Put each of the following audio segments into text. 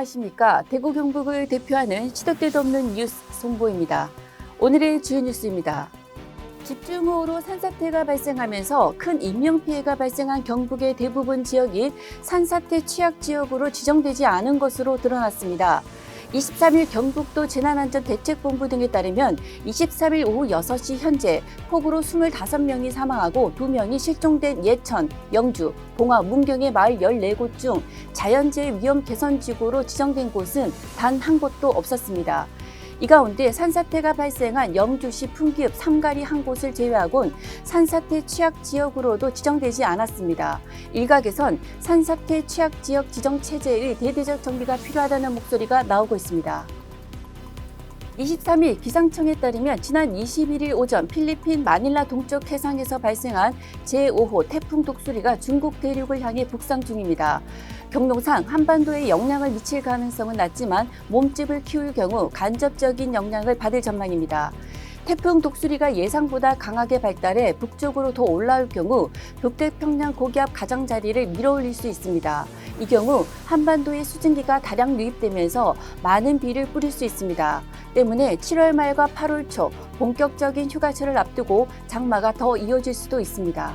안녕하십니까. 대구 경북을 대표하는 시도 때도 없는 뉴스 송보입니다. 오늘의 주요 뉴스입니다. 집중호우로 산사태가 발생하면서 큰 인명피해가 발생한 경북의 대부분 지역이 산사태 취약지역으로 지정되지 않은 것으로 드러났습니다. 23일 경북도 재난안전대책본부 등에 따르면 23일 오후 6시 현재 폭우로 25명이 사망하고 2명이 실종된 예천, 영주, 봉화, 문경의 마을 14곳 중 자연재해 위험 개선지구로 지정된 곳은 단 한 곳도 없었습니다. 이 가운데 산사태가 발생한 영주시 풍기읍 삼가리 한 곳을 제외하곤 산사태 취약지역으로도 지정되지 않았습니다. 일각에선 산사태 취약지역 지정체제의 대대적 정비가 필요하다는 목소리가 나오고 있습니다. 23일 기상청에 따르면 지난 21일 오전 필리핀 마닐라 동쪽 해상에서 발생한 제5호 태풍 독수리가 중국 대륙을 향해 북상 중입니다. 경로상 한반도에 영향을 미칠 가능성은 낮지만 몸집을 키울 경우 간접적인 영향을 받을 전망입니다. 태풍 독수리가 예상보다 강하게 발달해 북쪽으로 더 올라올 경우 북태평양 고기압 가장자리를 밀어올릴 수 있습니다. 이 경우 한반도에 수증기가 다량 유입되면서 많은 비를 뿌릴 수 있습니다. 때문에 7월 말과 8월 초 본격적인 휴가철을 앞두고 장마가 더 이어질 수도 있습니다.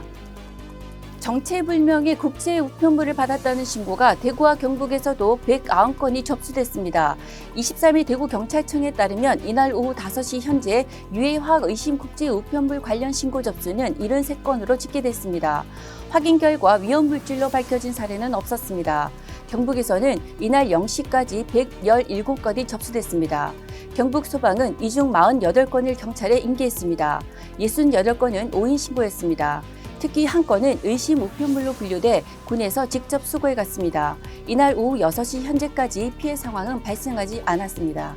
정체불명의 국제 우편물을 받았다는 신고가 대구와 경북에서도 109건이 접수됐습니다. 23일 대구경찰청에 따르면 이날 오후 5시 현재 유해화학 의심 국제 우편물 관련 신고 접수는 73건으로 집계됐습니다. 확인 결과 위험물질로 밝혀진 사례는 없었습니다. 경북에서는 이날 0시까지 117건이 접수됐습니다. 경북 소방은 이 중 48건을 경찰에 인계했습니다. 68건은 오인 신고했습니다. 특히 한 건은 의심 우편물로 분류돼 군에서 직접 수거해 갔습니다. 이날 오후 6시 현재까지 피해 상황은 발생하지 않았습니다.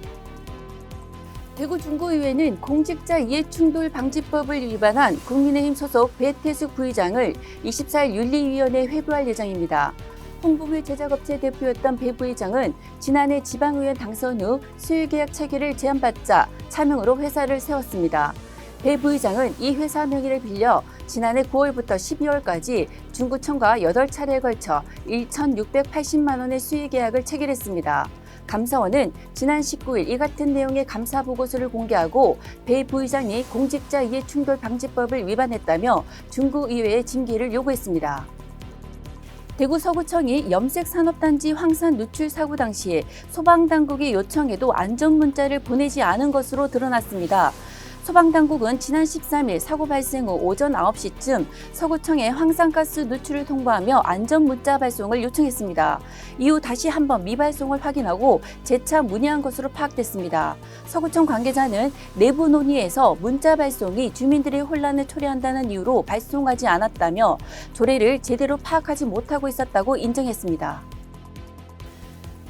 대구 중구의회는 공직자 이해충돌 방지법을 위반한 국민의힘 소속 배태숙 부의장을 24일 윤리위원회에 회부할 예정입니다. 홍보물 제작업체 대표였던 배 부의장은 지난해 지방의원 당선 후 수유계약 체결을 제안받자 차명으로 회사를 세웠습니다. 배 부의장은 이 회사 명의를 빌려 지난해 9월부터 12월까지 중구청과 8차례에 걸쳐 1,680만 원의 수의계약을 체결했습니다. 감사원은 지난 19일 이 같은 내용의 감사보고서를 공개하고 배 부의장이 공직자 이해충돌 방지법을 위반했다며 중구의회의 징계를 요구했습니다. 대구 서구청이 염색산업단지 황산 누출 사고 당시에 소방당국의 요청에도 안전문자를 보내지 않은 것으로 드러났습니다. 소방당국은 지난 13일 사고 발생 후 오전 9시쯤 서구청에 황산가스 누출을 통보하며 안전문자 발송을 요청했습니다. 이후 다시 한번 미발송을 확인하고 재차 문의한 것으로 파악됐습니다. 서구청 관계자는 내부 논의에서 문자 발송이 주민들의 혼란을 초래한다는 이유로 발송하지 않았다며 조례를 제대로 파악하지 못하고 있었다고 인정했습니다.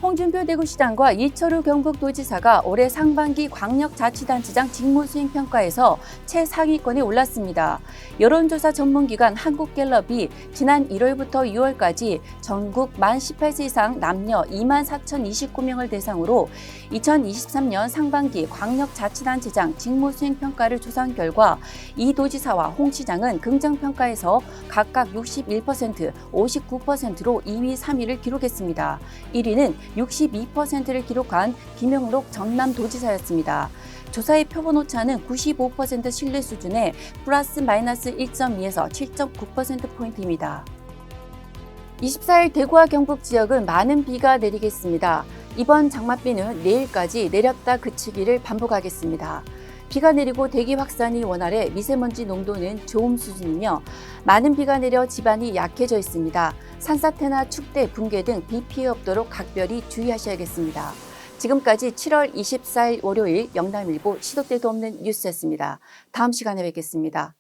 홍준표 대구시장과 이철우 경북도지사가 올해 상반기 광역자치단체장 직무수행평가에서 최상위권에 올랐습니다. 여론조사 전문기관 한국갤럽이 지난 1월부터 6월까지 전국 만 18세 이상 남녀 24,029명을 대상으로 2023년 상반기 광역자치단체장 직무수행평가를 조사한 결과 이 도지사와 홍 시장은 긍정평가에서 각각 61%, 59%로 2위, 3위를 기록했습니다. 1위는 62%를 기록한 김영록 전남도지사였습니다. 조사의 표본 오차는 95% 신뢰 수준의 플러스 마이너스 1.2에서 7.9%포인트입니다. 24일 대구와 경북 지역은 많은 비가 내리겠습니다. 이번 장맛비는 내일까지 내렸다 그치기를 반복하겠습니다. 비가 내리고 대기 확산이 원활해 미세먼지 농도는 좋음 수준이며 많은 비가 내려 지반이 약해져 있습니다. 산사태나 축대, 붕괴 등 비 피해 없도록 각별히 주의하셔야겠습니다. 지금까지 7월 24일 월요일 영남일보 시도 때도 없는 뉴스였습니다. 다음 시간에 뵙겠습니다.